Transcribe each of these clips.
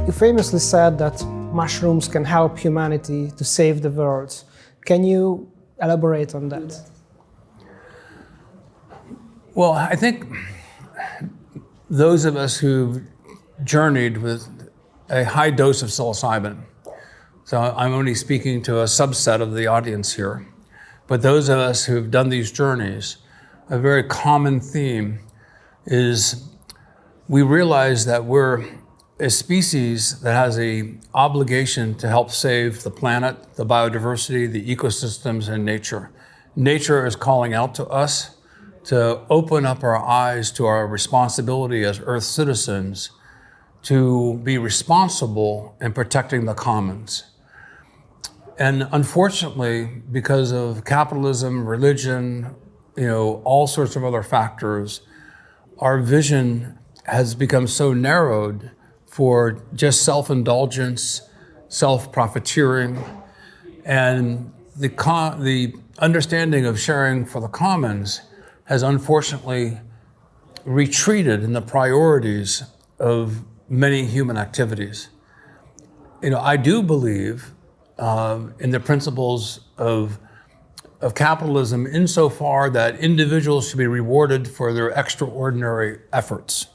You famously said that mushrooms can help humanity to save the world. Can you elaborate on that? Well, I think those of us who've journeyed with a high dose of psilocybin, so I'm only speaking to a subset of the audience here, but those of us who've done these journeys, a very common theme is we realize that we're a species that has an obligation to help save the planet, the biodiversity, the ecosystems, and nature. Nature is calling out to us to open up our eyes to our responsibility as Earth citizens to be responsible in protecting the commons. And unfortunately, because of capitalism, religion, all sorts of other factors, our vision has become so narrowed for just self-indulgence, self-profiteering, and the understanding of sharing for the commons has unfortunately retreated in the priorities of many human activities. I do believe in the principles of capitalism insofar that individuals should be rewarded for their extraordinary efforts.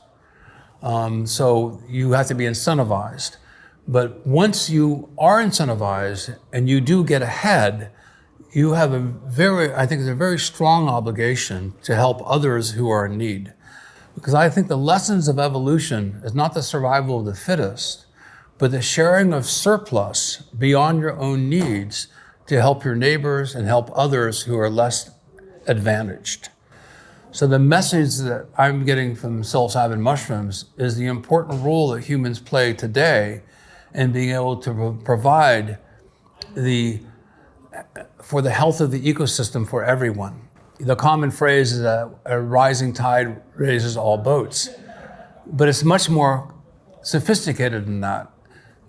So you have to be incentivized. But once you are incentivized and you do get ahead, you have I think it's a very strong obligation to help others who are in need. Because I think the lessons of evolution is not the survival of the fittest, but the sharing of surplus beyond your own needs to help your neighbors and help others who are less advantaged. So the message that I'm getting from psilocybin mushrooms is the important role that humans play today in being able to provide for the health of the ecosystem for everyone. The common phrase is that a rising tide raises all boats, but it's much more sophisticated than that.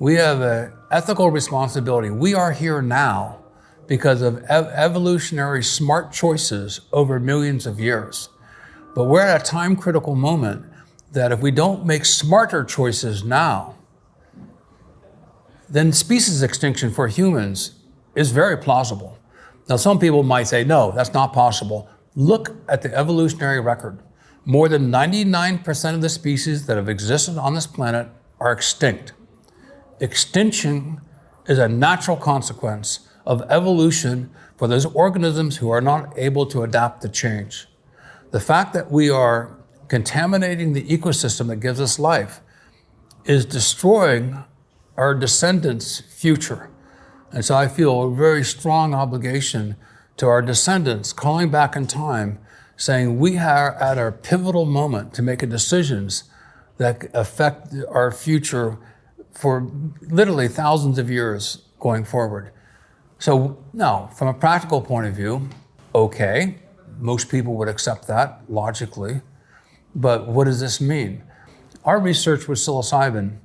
We have an ethical responsibility. We are here now because of evolutionary smart choices over millions of years. But we're at a time-critical moment that if we don't make smarter choices now, then species extinction for humans is very plausible. Now, some people might say, no, that's not possible. Look at the evolutionary record. More than 99% of the species that have existed on this planet are extinct. Extinction is a natural consequence of evolution for those organisms who are not able to adapt to change. The fact that we are contaminating the ecosystem that gives us life is destroying our descendants' future. And so I feel a very strong obligation to our descendants, calling back in time, saying we are at our pivotal moment to make decisions that affect our future for literally thousands of years going forward. So now, from a practical point of view, okay, most people would accept that logically, but what does this mean? Our research with psilocybin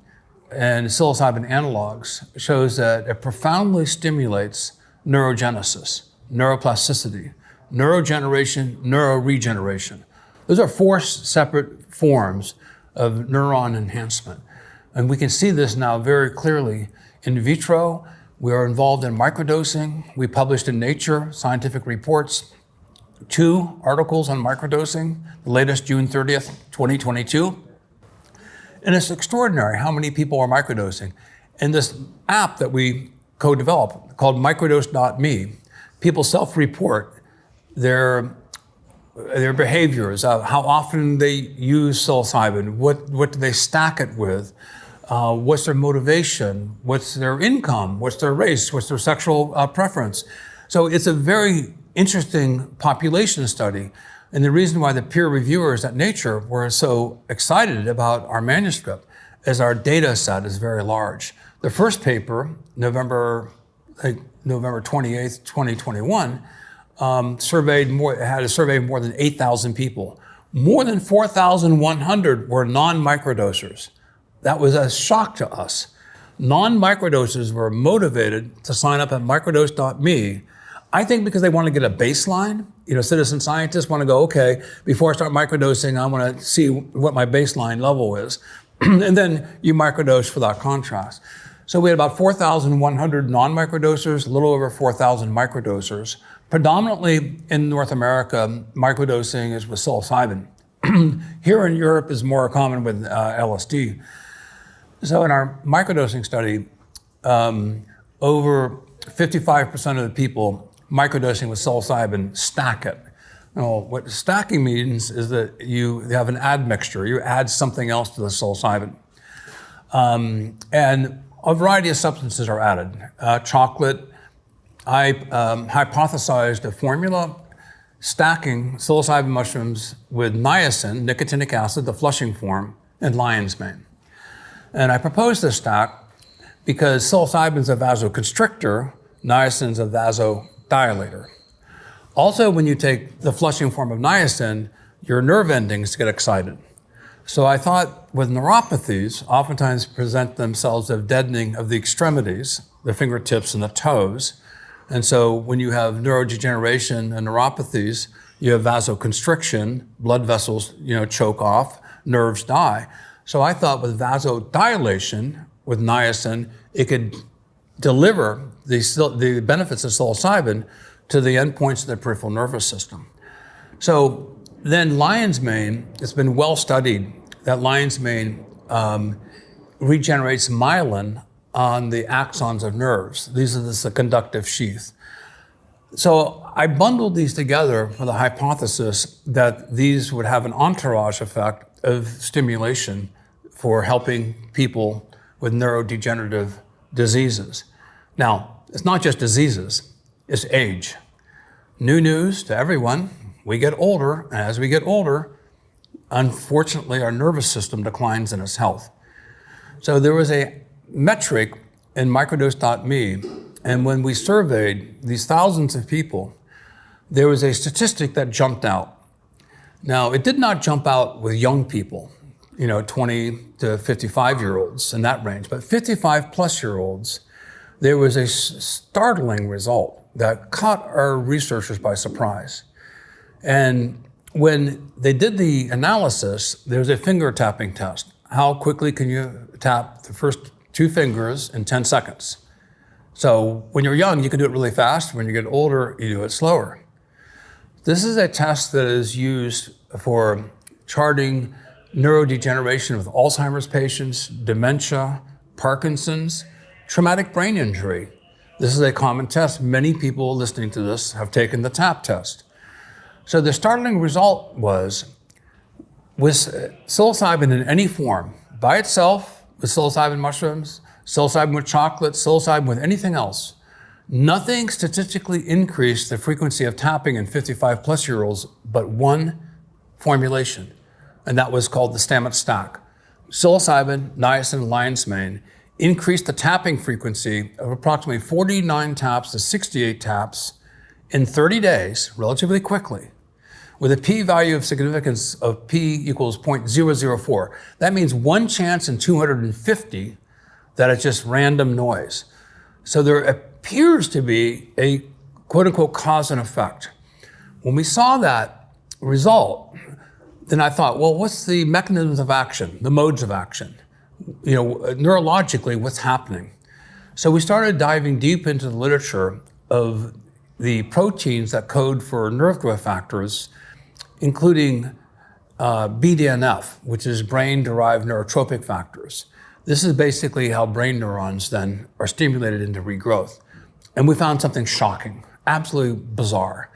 and psilocybin analogs shows that it profoundly stimulates neurogenesis, neuroplasticity, neurogeneration, neuroregeneration. Those are four separate forms of neuron enhancement. And we can see this now very clearly in vitro. We are involved in microdosing. We published in Nature scientific reports 2 articles on microdosing, the latest June 30th, 2022. And it's extraordinary how many people are microdosing. In this app that we co-developed called microdose.me, people self-report their behaviors, how often they use psilocybin, what do they stack it with, what's their motivation, what's their income, what's their race, what's their sexual preference. So it's a very interesting population study. And the reason why the peer reviewers at Nature were so excited about our manuscript is our data set is very large. The first paper, November 28th, 2021, had a survey of more than 8,000 people. More than 4,100 were non-microdosers. That was a shock to us. Non-microdosers were motivated to sign up at microdose.me, I think because they want to get a baseline. Citizen scientists want to go, okay, before I start microdosing, I want to see what my baseline level is. and then you microdose for that contrast. So we had about 4,100 non-microdosers, a little over 4,000 microdosers. Predominantly in North America, microdosing is with psilocybin. Here in Europe is more common with LSD. So in our microdosing study, over 55% of the people microdosing with psilocybin stack it. Now, what stacking means is that you have an admixture. You add something else to the psilocybin. And a variety of substances are added. Chocolate, I hypothesized a formula stacking psilocybin mushrooms with niacin, nicotinic acid, the flushing form, and lion's mane. And I proposed this stack because psilocybin is a vasoconstrictor, niacin is a vasodilator. Also, when you take the flushing form of niacin, your nerve endings get excited. So I thought with neuropathies, oftentimes present themselves as deadening of the extremities, the fingertips and the toes. And so when you have neurodegeneration and neuropathies, you have vasoconstriction, blood vessels, choke off, nerves die. So I thought with vasodilation, with niacin, it could deliver the benefits of psilocybin to the endpoints of the peripheral nervous system. So then lion's mane, it's been well studied that lion's mane regenerates myelin on the axons of nerves. These are the conductive sheath. So I bundled these together with the hypothesis that these would have an entourage effect of stimulation for helping people with neurodegenerative diseases. Now, it's not just diseases, it's age. New news to everyone, we get older, and as we get older, unfortunately, our nervous system declines in its health. So there was a metric in microdose.me, and when we surveyed these thousands of people, there was a statistic that jumped out. Now, it did not jump out with young people, 20 to 55-year-olds in that range, but 55-plus-year-olds, there was a startling result that caught our researchers by surprise. And when they did the analysis, there was a finger tapping test. How quickly can you tap the first 2 fingers in 10 seconds? So when you're young, you can do it really fast. When you get older, you do it slower. This is a test that is used for charting neurodegeneration with Alzheimer's patients, dementia, Parkinson's, traumatic brain injury. This is a common test. Many people listening to this have taken the TAP test. So the startling result was, with psilocybin in any form, by itself, with psilocybin mushrooms, psilocybin with chocolate, psilocybin with anything else, nothing statistically increased the frequency of tapping in 55-plus-year-olds but one formulation, and that was called the Stamets stack. Psilocybin, niacin, and lion's mane increased the tapping frequency of approximately 49 taps to 68 taps in 30 days, relatively quickly, with a p-value of significance of p equals 0.004. That means 1 chance in 250 that it's just random noise. So there appears to be a quote-unquote cause and effect. When we saw that result, then I thought, well, what's the mechanisms of action, the modes of action? Neurologically, what's happening? So we started diving deep into the literature of the proteins that code for nerve growth factors, including BDNF, which is brain-derived neurotropic factors. This is basically how brain neurons then are stimulated into regrowth. And we found something shocking, absolutely bizarre.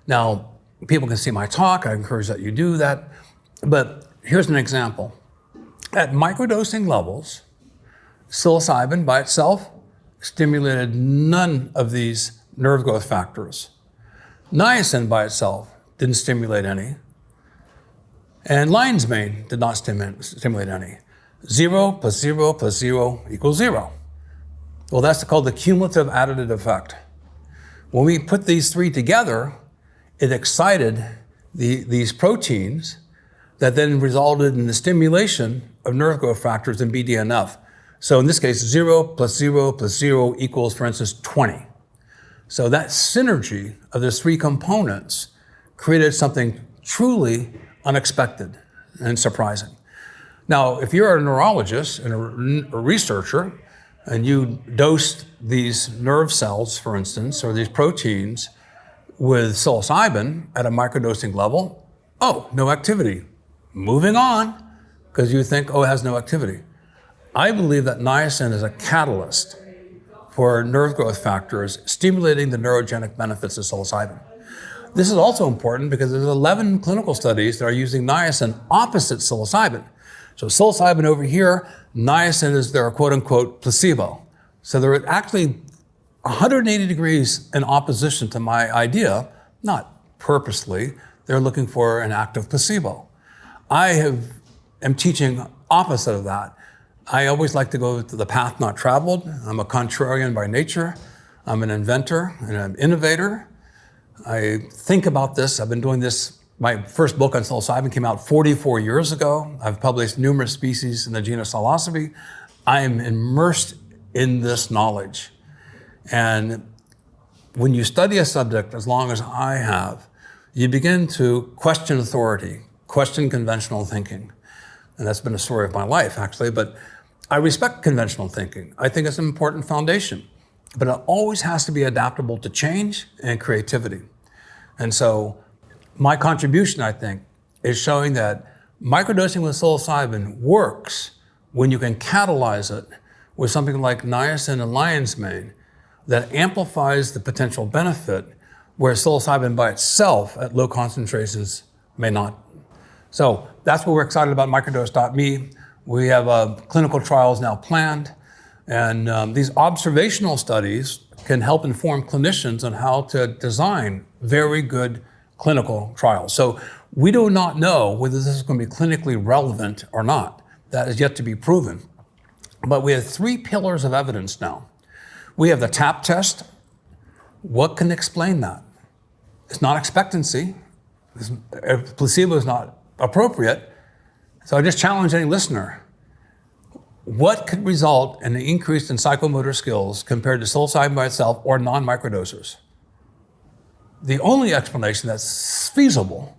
Now, people can see my talk. I encourage that you do that. But here's an example. At microdosing levels, psilocybin by itself stimulated none of these nerve growth factors. Niacin by itself didn't stimulate any. And lion's mane did not stimulate any. 0 plus 0 plus 0 equals 0. Well, that's called the cumulative additive effect. When we put these 3 together, it excited these proteins that then resulted in the stimulation of nerve growth factors in BDNF. So in this case, 0 plus 0 plus 0 equals, for instance, 20. So that synergy of those 3 components created something truly unexpected and surprising. Now, if you're a neurologist and a researcher, and you dose these nerve cells, for instance, or these proteins with psilocybin at a microdosing level, oh, no activity. Moving on, because you think, oh, it has no activity. I believe that niacin is a catalyst for nerve growth factors, stimulating the neurogenic benefits of psilocybin. This is also important because there's 11 clinical studies that are using niacin opposite psilocybin. So psilocybin over here, niacin is their quote unquote placebo. So they're actually 180 degrees in opposition to my idea, not purposely. They're looking for an active placebo. I am teaching opposite of that. I always like to go to the path not traveled. I'm a contrarian by nature. I'm an inventor and an innovator. I think about this. I've been doing this. My first book on psilocybin came out 44 years ago. I've published numerous species in the genus Psilocybe. I am immersed in this knowledge. And when you study a subject as long as I have, you begin to question authority, question conventional thinking. And that's been a story of my life, actually. But I respect conventional thinking. I think it's an important foundation. But it always has to be adaptable to change and creativity. And so my contribution, I think, is showing that microdosing with psilocybin works when you can catalyze it with something like niacin and lion's mane that amplifies the potential benefit, where psilocybin by itself at low concentrations may not. So that's what we're excited about microdose.me. We have clinical trials now planned, and these observational studies can help inform clinicians on how to design very good clinical trials. So we do not know whether this is going to be clinically relevant or not. That is yet to be proven. But we have 3 pillars of evidence now. We have the TAP test. What can explain that? It's not expectancy. Placebo is not appropriate. So I just challenge any listener. What could result in an increase in psychomotor skills compared to psilocybin by itself or non-microdosers? The only explanation that's feasible,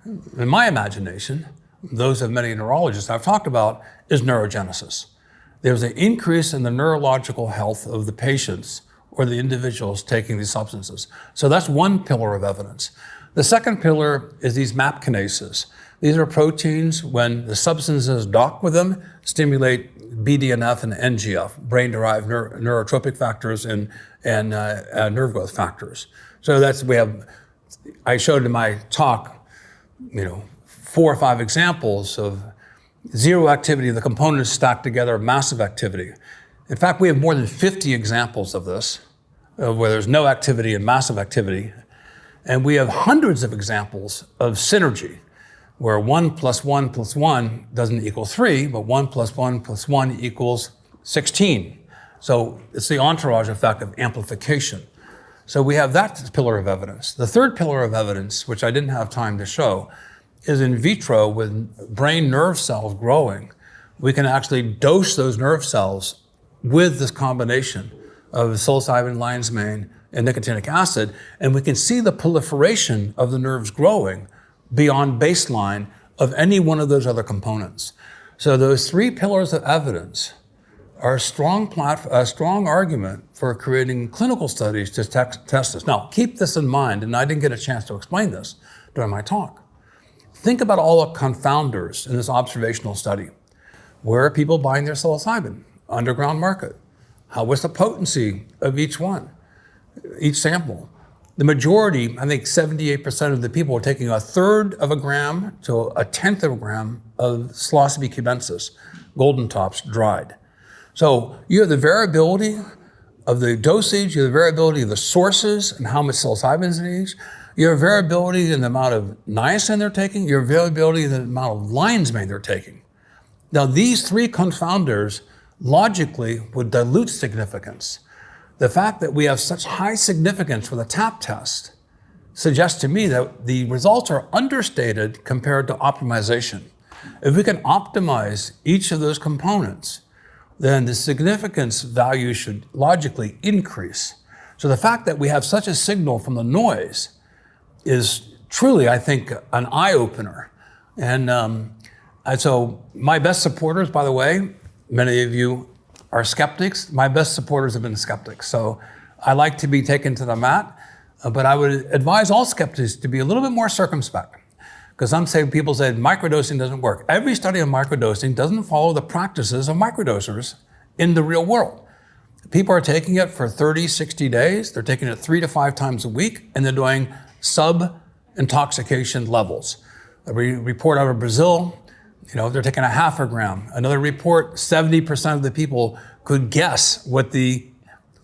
in my imagination, those of many neurologists I've talked about, is neurogenesis. There's an increase in the neurological health of the patients or the individuals taking these substances. So that's one pillar of evidence. The second pillar is these MAP kinases. These are proteins, when the substances dock with them, stimulate BDNF and NGF, brain-derived neurotropic factors and nerve growth factors. So I showed in my talk, 4 or 5 examples of zero activity, the components stacked together, massive activity. In fact, we have more than 50 examples of this, where there's no activity and massive activity. And we have hundreds of examples of synergy, where 1 + 1 + 1 doesn't equal 3, but 1 + 1 + 1 equals 16. So it's the entourage effect of amplification. So we have that pillar of evidence. The third pillar of evidence, which I didn't have time to show, is in vitro with brain nerve cells growing. We can actually dose those nerve cells with this combination of psilocybin, lion's mane, and nicotinic acid, and we can see the proliferation of the nerves growing beyond baseline of any one of those other components. So those 3 pillars of evidence are a strong argument for creating clinical studies to test this. Now, keep this in mind, and I didn't get a chance to explain this during my talk. Think about all the confounders in this observational study. Where are people buying their psilocybin? Underground market. How was the potency of each one, each sample? The majority, I think 78% of the people are taking 1/3 of a gram to 1/10 of a gram of Psilocybe cubensis, golden tops, dried. So you have the variability of the dosage, you have the variability of the sources and how much psilocybin is in each. You have variability in the amount of niacin they're taking, you have variability in the amount of lion's mane they're taking. Now these 3 confounders logically would dilute significance. The fact that we have such high significance for the TAP test suggests to me that the results are understated compared to optimization. If we can optimize each of those components, then the significance value should logically increase. So the fact that we have such a signal from the noise is truly, I think, an eye-opener. And And so my best supporters, by the way, many of you are skeptics. My best supporters have been skeptics. So I like to be taken to the mat, but I would advise all skeptics to be a little bit more circumspect. Because some people say microdosing doesn't work. Every study of microdosing doesn't follow the practices of microdosers in the real world. People are taking it for 30, 60 days. They're taking it 3 to 5 times a week, and they're doing sub-intoxication levels. A report out of Brazil, they're taking a half a gram. Another report, 70% of the people could guess what the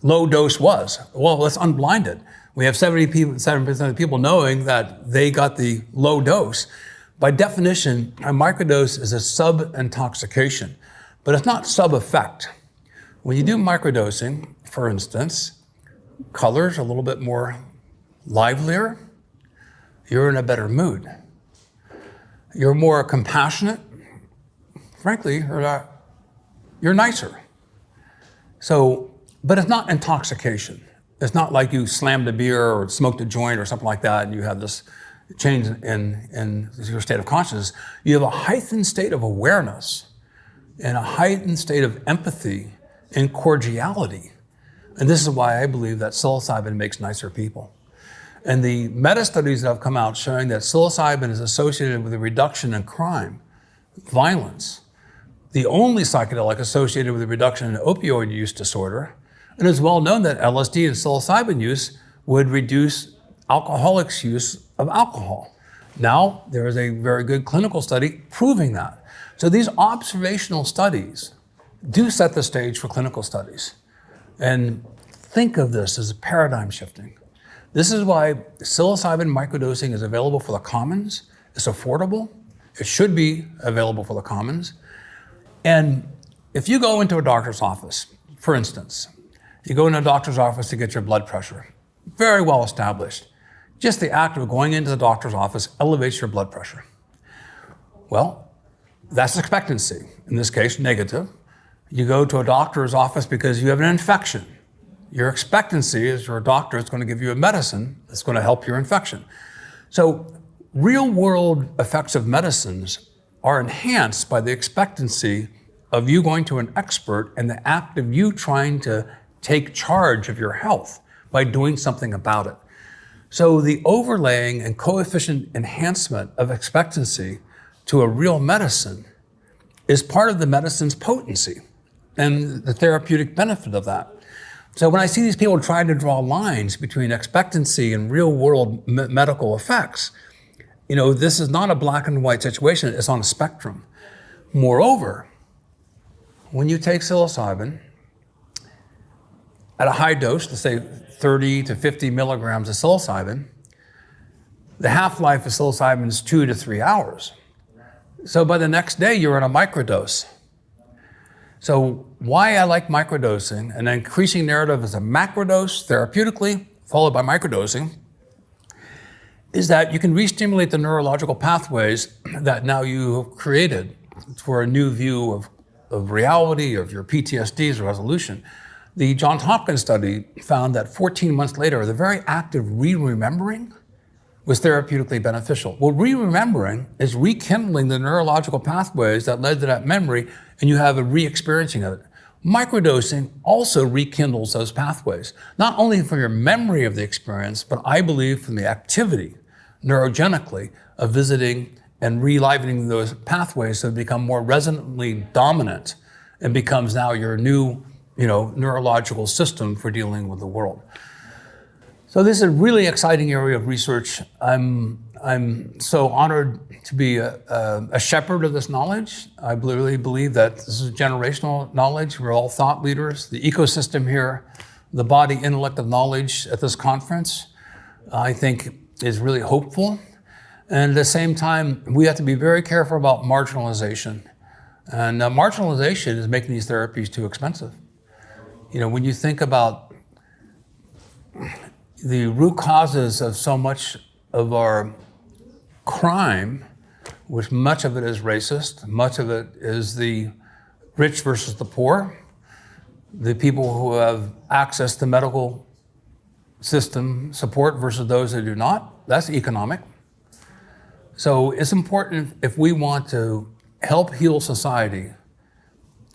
low dose was. Well, that's unblinded. We have 7% of the people knowing that they got the low dose. By definition, a microdose is a sub-intoxication, but it's not sub-effect. When you do microdosing, for instance, colors are a little bit more livelier. You're in a better mood. You're more compassionate. Frankly, you're nicer. So, but it's not intoxication. It's not like you slammed a beer or smoked a joint or something like that and you have this change in your state of consciousness. You have a heightened state of awareness and a heightened state of empathy and cordiality. And this is why I believe that psilocybin makes nicer people. And the meta-studies that have come out showing that psilocybin is associated with a reduction in crime, violence, the only psychedelic associated with a reduction in opioid use disorder. And it's well known that LSD and psilocybin use would reduce alcoholics' use of alcohol. Now, there is a very good clinical study proving that. So these observational studies do set the stage for clinical studies. And think of this as a paradigm shifting. This is why psilocybin microdosing is available for the commons. It's affordable. It should be available for the commons. And if you go into a doctor's office, for instance, you go into a doctor's office to get your blood pressure, very well established. Just the act of going into the doctor's office elevates your blood pressure. Well, that's expectancy. In this case, negative. You go to a doctor's office because you have an infection. Your expectancy is your doctor is going to give you a medicine that's going to help your infection. So real world effects of medicines are enhanced by the expectancy of you going to an expert and the act of you trying to take charge of your health by doing something about it. So the overlaying and coefficient enhancement of expectancy to a real medicine is part of the medicine's potency and the therapeutic benefit of that. So when I see these people trying to draw lines between expectancy and real world medical effects, this is not a black and white situation, it's on a spectrum. Moreover, when you take psilocybin at a high dose, let's say 30 to 50 milligrams of psilocybin, the half-life of psilocybin is 2 to 3 hours. So by the next day, you're on a microdose. So why I like microdosing, an increasing narrative is a macrodose therapeutically, followed by microdosing, is that you can re-stimulate the neurological pathways that now you have created for a new view of reality, of your PTSD's resolution. The Johns Hopkins study found that 14 months later, the very act of re-remembering was therapeutically beneficial. Well, re-remembering is rekindling the neurological pathways that led to that memory, and you have a re-experiencing of it. Microdosing also rekindles those pathways, not only for your memory of the experience, but I believe from the activity, neurogenically, of visiting and relivening those pathways so they become more resonantly dominant and becomes now your new, neurological system for dealing with the world. So this is a really exciting area of research. I'm so honored to be a shepherd of this knowledge. I really believe that this is generational knowledge. We're all thought leaders. The ecosystem here, the body intellect of knowledge at this conference, I think is really hopeful. And at the same time, we have to be very careful about marginalization. And marginalization is making these therapies too expensive. When you think about the root causes of so much of our crime, which much of it is racist, much of it is the rich versus the poor, the people who have access to medical system support versus those that do not, that's economic. So it's important if we want to help heal society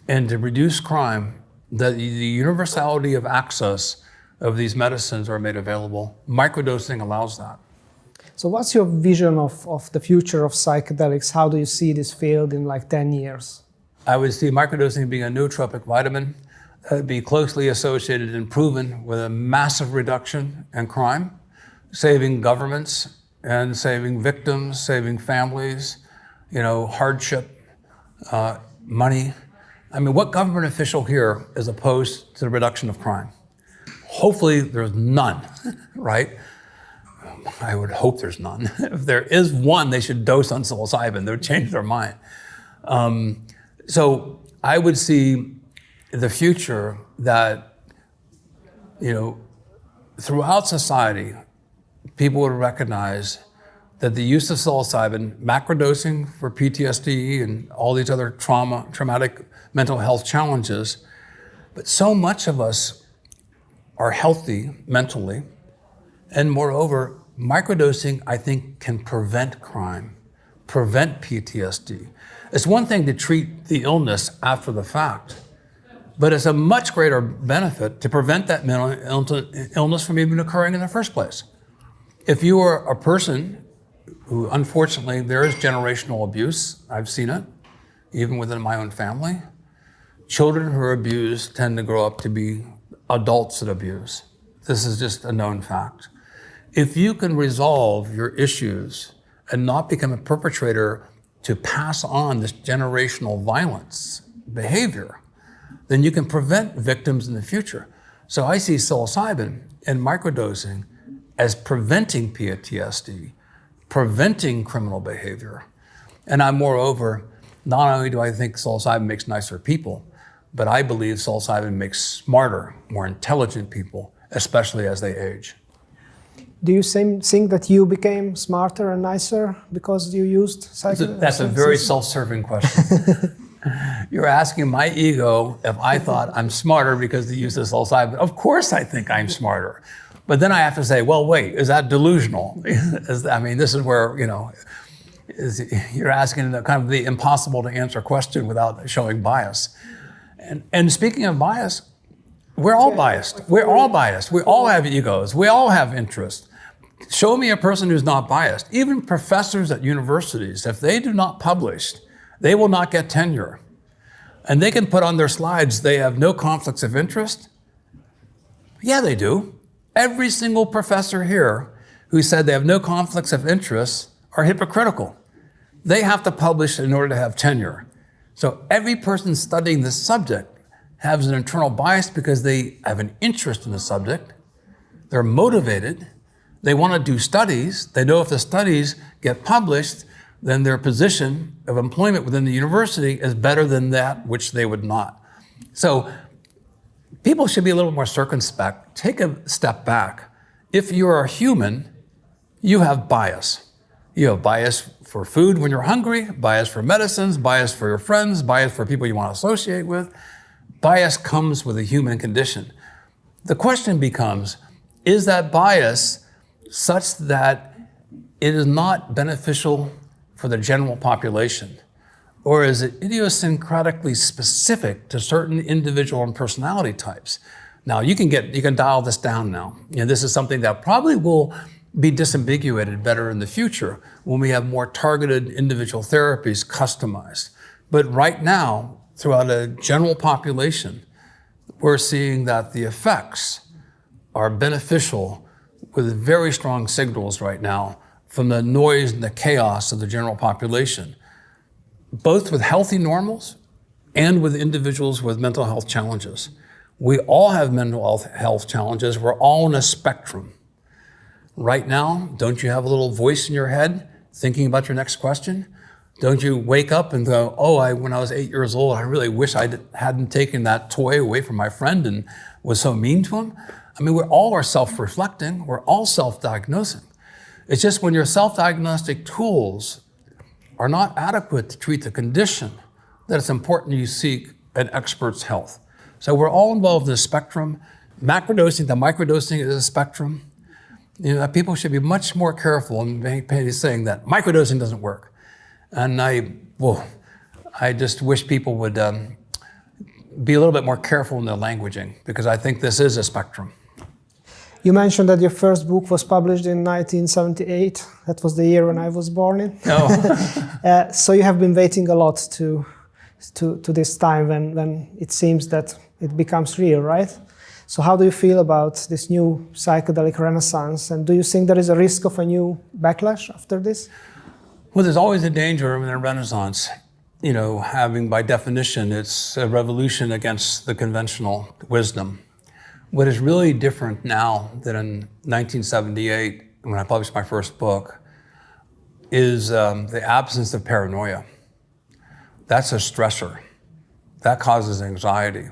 and to reduce crime, that the universality of access of these medicines are made available. Microdosing allows that. So what's your vision of the future of psychedelics? How do you see this field in like 10 years? I would see microdosing being a nootropic vitamin that would be closely associated and proven with a massive reduction in crime, saving governments and saving victims, saving families, hardship, money. I mean, what government official here is opposed to the reduction of crime? Hopefully there's none, right? I would hope there's none. If there is one, they should dose on psilocybin. They would change their mind. So I would see the future that, throughout society, people would recognize that the use of psilocybin, macrodosing for PTSD and all these other traumatic mental health challenges, but so much of us are healthy mentally, and moreover, microdosing, I think, can prevent crime, prevent PTSD. It's one thing to treat the illness after the fact, but it's a much greater benefit to prevent that mental illness from even occurring in the first place. If you are a person who, unfortunately, there is generational abuse, I've seen it, even within my own family. Children who are abused tend to grow up to be adults that abuse. This is just a known fact. If you can resolve your issues and not become a perpetrator to pass on this generational violence behavior, then you can prevent victims in the future. So I see psilocybin and microdosing as preventing PTSD, preventing criminal behavior. And moreover, not only do I think psilocybin makes nicer people, but I believe psilocybin makes smarter, more intelligent people, especially as they age. Do you think that you became smarter and nicer because you used psychedelics? That's a very self-serving question. You're asking my ego if I thought I'm smarter because the use of psilocybin. Of course I think I'm smarter. But then I have to say, well, wait, is that delusional? This is where, you're asking kind of the impossible to answer question without showing bias. And speaking of bias, we're all biased. We're all biased. We all have egos. We all have interests. Show me a person who's not biased. Even professors at universities, if they do not publish, they will not get tenure. And they can put on their slides they have no conflicts of interest. Yeah, they do. Every single professor here who said they have no conflicts of interest are hypocritical. They have to publish in order to have tenure. So every person studying this subject has an internal bias because they have an interest in the subject. They're motivated. They want to do studies. They know if the studies get published, then their position of employment within the university is better than that which they would not. So people should be a little more circumspect. Take a step back. If you're a human, you have bias. You have bias for food when you're hungry, bias for medicines, bias for your friends, bias for people you want to associate with. Bias comes with a human condition. The question becomes, is that bias such that it is not beneficial for the general population? Or is it idiosyncratically specific to certain individual and personality types? Now, you can dial this down now. This is something that probably will be disambiguated better in the future when we have more targeted individual therapies customized. But right now, throughout a general population, we're seeing that the effects are beneficial with very strong signals right now from the noise and the chaos of the general population, both with healthy normals and with individuals with mental health challenges. We all have mental health challenges. We're all in a spectrum. Right now, don't you have a little voice in your head thinking about your next question? Don't you wake up and go, when I was 8 years old, I really wish I hadn't taken that toy away from my friend and was so mean to him? We all are self-reflecting. We're all self-diagnosing. It's just when your self-diagnostic tools are not adequate to treat the condition that it's important you seek an expert's health. So we're all involved in a spectrum. Macrodosing to microdosing is a spectrum. People should be much more careful in saying that microdosing doesn't work. And I just wish people would be a little bit more careful in their languaging, because I think this is a spectrum. You mentioned that your first book was published in 1978. That was the year when I was born in. Oh. So you have been waiting a lot to this time when it seems that it becomes real, right? So how do you feel about this new psychedelic renaissance? And do you think there is a risk of a new backlash after this? Well, there's always a danger in a renaissance. Having by definition, it's a revolution against the conventional wisdom. What is really different now than in 1978, when I published my first book, is the absence of paranoia. That's a stressor. That causes anxiety.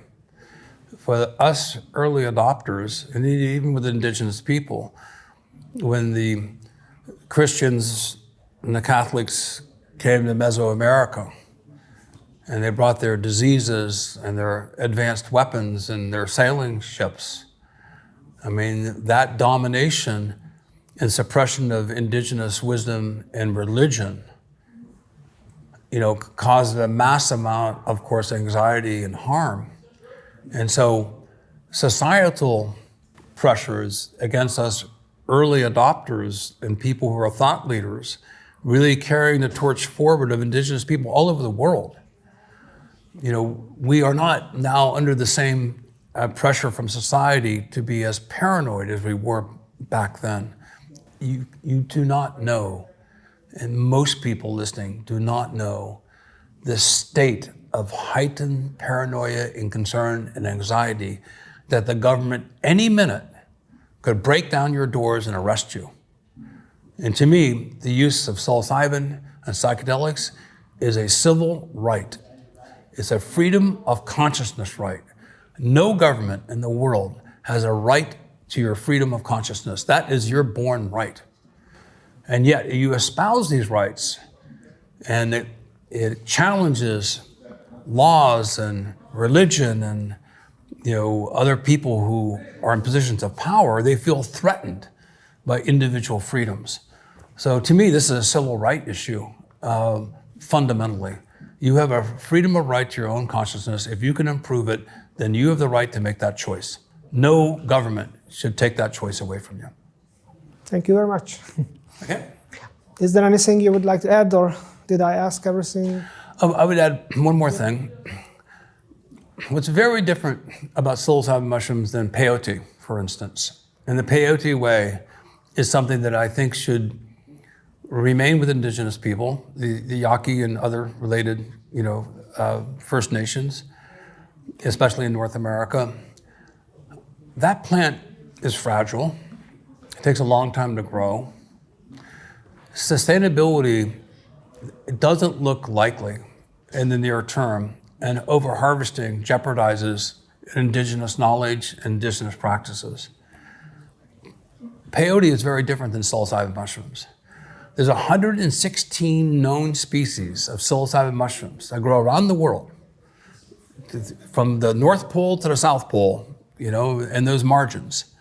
For us early adopters, and even with indigenous people, when the Christians and the Catholics came to Mesoamerica, and they brought their diseases and their advanced weapons and their sailing ships. I mean, that domination and suppression of indigenous wisdom and religion, caused a mass amount, of course, anxiety and harm. And so societal pressures against us early adopters and people who are thought leaders really carrying the torch forward of indigenous people all over the world. We are not now under the same pressure from society to be as paranoid as we were back then. You do not know, and most people listening do not know, the state of heightened paranoia and concern and anxiety that the government any minute could break down your doors and arrest you. And to me, the use of psilocybin and psychedelics is a civil right. It's a freedom of consciousness right. No government in the world has a right to your freedom of consciousness. That is your born right. And yet you espouse these rights, and it challenges laws and religion and other people who are in positions of power. They feel threatened by individual freedoms. So to me, this is a civil right issue, fundamentally. You have a freedom of right to your own consciousness. If you can improve it, then you have the right to make that choice. No government should take that choice away from you. Thank you very much. Okay. Is there anything you would like to add, or did I ask everything? I would add one more thing. What's very different about psilocybin mushrooms than peyote, for instance, and the peyote way is something that I think should remain with indigenous people, the Yaqui and other related, First Nations, especially in North America. That plant is fragile. It takes a long time to grow. Sustainability, it doesn't look likely in the near term, and over-harvesting jeopardizes indigenous knowledge and indigenous practices. Peyote is very different than psilocybin mushrooms. There's 116 known species of psilocybin mushrooms that grow around the world, from the North Pole to the South Pole, and those margins.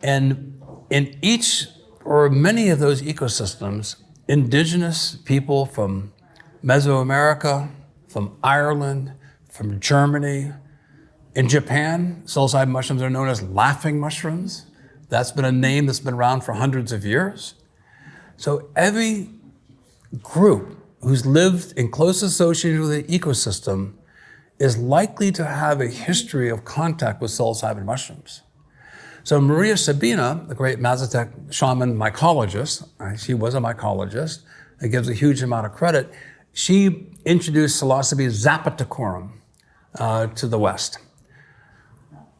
And in each or many of those ecosystems, indigenous people from Mesoamerica, from Ireland, from Germany, in Japan, psilocybin mushrooms are known as laughing mushrooms. That's been a name that's been around for hundreds of years. So every group who's lived in close association with the ecosystem is likely to have a history of contact with psilocybin mushrooms. So Maria Sabina, the great Mazatec shaman mycologist, she was a mycologist, that gives a huge amount of credit, she introduced psilocybe zapotecorum to the West.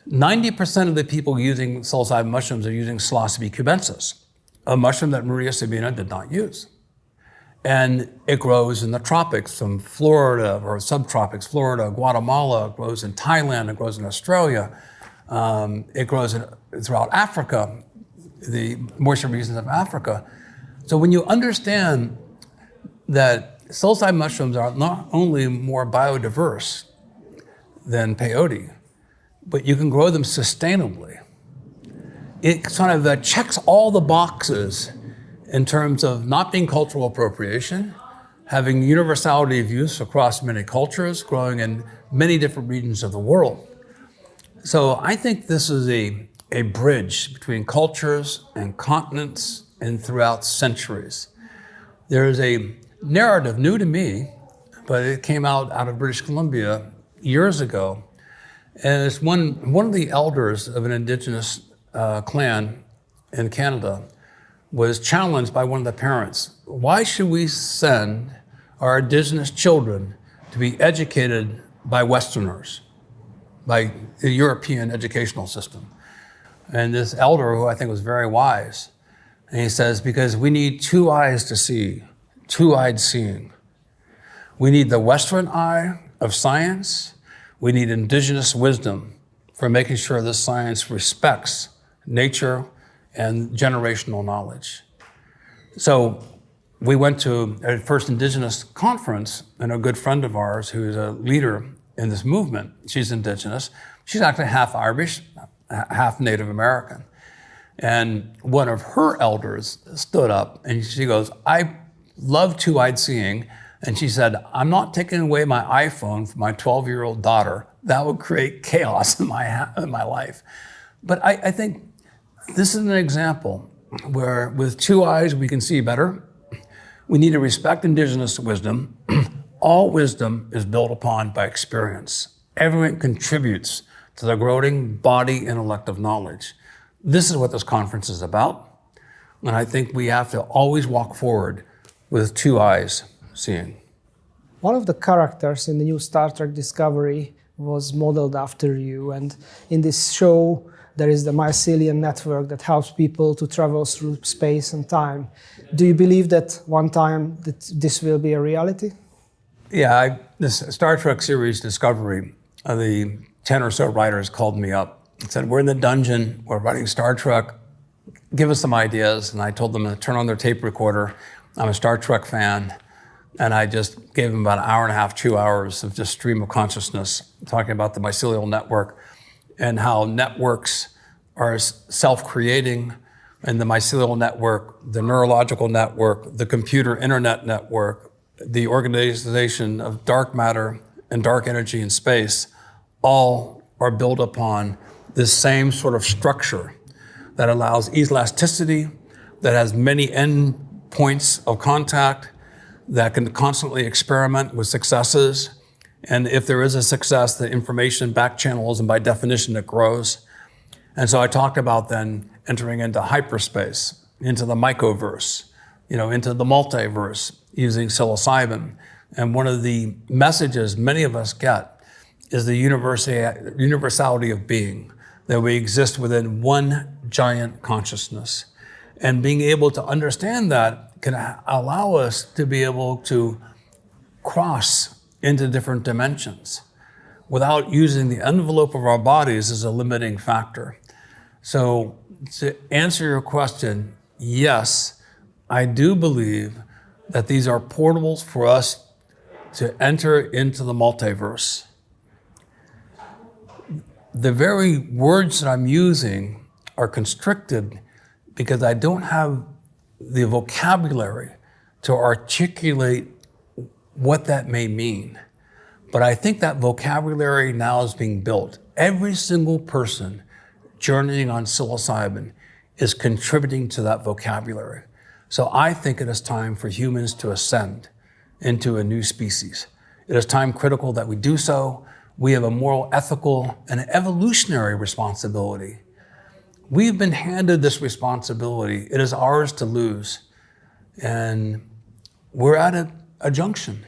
90% of the people using psilocybin mushrooms are using psilocybe cubensis, a mushroom that Maria Sabina did not use. And it grows in the tropics, from Florida or subtropics, Florida, Guatemala, it grows in Thailand, it grows in Australia, it grows throughout Africa, the moisture regions of Africa. So when you understand that psilocybin mushrooms are not only more biodiverse than peyote, but you can grow them sustainably. It sort of checks all the boxes in terms of not being cultural appropriation, having universality of use across many cultures, growing in many different regions of the world. So I think this is a bridge between cultures and continents and throughout centuries. There is a narrative new to me, but it came out of British Columbia years ago. And it's one of the elders of an indigenous clan in Canada was challenged by one of the parents. Why should we send our indigenous children to be educated by Westerners, by the European educational system? And this elder, who I think was very wise, and he says, because we need two eyes to see, two-eyed seeing. We need the Western eye of science. We need indigenous wisdom for making sure this science respects nature and generational knowledge. So we went to a first indigenous conference, and a good friend of ours who's a leader in this movement, she's indigenous. She's actually half Irish, half Native American. And one of her elders stood up and she goes, I love two-eyed seeing. And she said, I'm not taking away my iPhone from my 12-year-old daughter. That would create chaos in my life. But I think this is an example where with two eyes we can see better. We need to respect indigenous wisdom. All wisdom is built upon by experience. Everyone contributes to the growing body intellect of knowledge. This is what this conference is about. And I think we have to always walk forward with two eyes seeing. One of the characters in the new Star Trek Discovery was modeled after you. And in this show, there is the mycelium network that helps people to travel through space and time. Do you believe that one time that this will be a reality? Yeah, this Star Trek series Discovery, the 10 or so writers called me up and said, we're in the dungeon, we're writing Star Trek, give us some ideas. And I told them to turn on their tape recorder. I'm a Star Trek fan. And I just gave them about an hour and a half, 2 hours of just stream of consciousness, talking about the mycelial network and how networks are self-creating, and the mycelial network, the neurological network, the computer internet network, the organization of dark matter and dark energy in space, all are built upon this same sort of structure that allows elasticity, that has many end points of contact, that can constantly experiment with successes. And if there is a success, the information back channels, and by definition, it grows. And so I talked about then entering into hyperspace, into the mycoverse, into the multiverse using psilocybin. And one of the messages many of us get is the universality of being, that we exist within one giant consciousness. And being able to understand that can allow us to be able to cross into different dimensions without using the envelope of our bodies as a limiting factor. So to answer your question, yes, I do believe that these are portals for us to enter into the multiverse. The very words that I'm using are constricted because I don't have the vocabulary to articulate what that may mean. But I think that vocabulary now is being built. Every single person journeying on psilocybin is contributing to that vocabulary. So I think it is time for humans to ascend into a new species. It is time critical that we do so. We have a moral, ethical, and evolutionary responsibility. We've been handed this responsibility. It is ours to lose. And we're at a junction.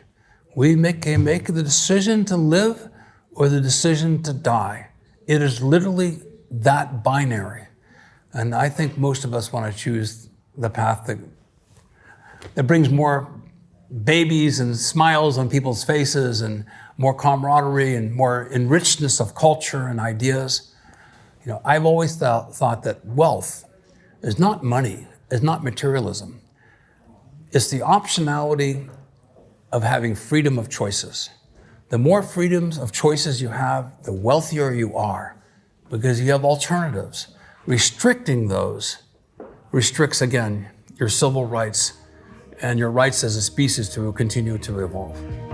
We can make the decision to live or the decision to die. It is literally that binary. And I think most of us want to choose the path that brings more babies and smiles on people's faces and more camaraderie and more enrichedness of culture and ideas. I've always thought that wealth is not money, is not materialism. It's the optionality of having freedom of choices. The more freedoms of choices you have, the wealthier you are, because you have alternatives. Restricting those restricts, again, your civil rights and your rights as a species to continue to evolve.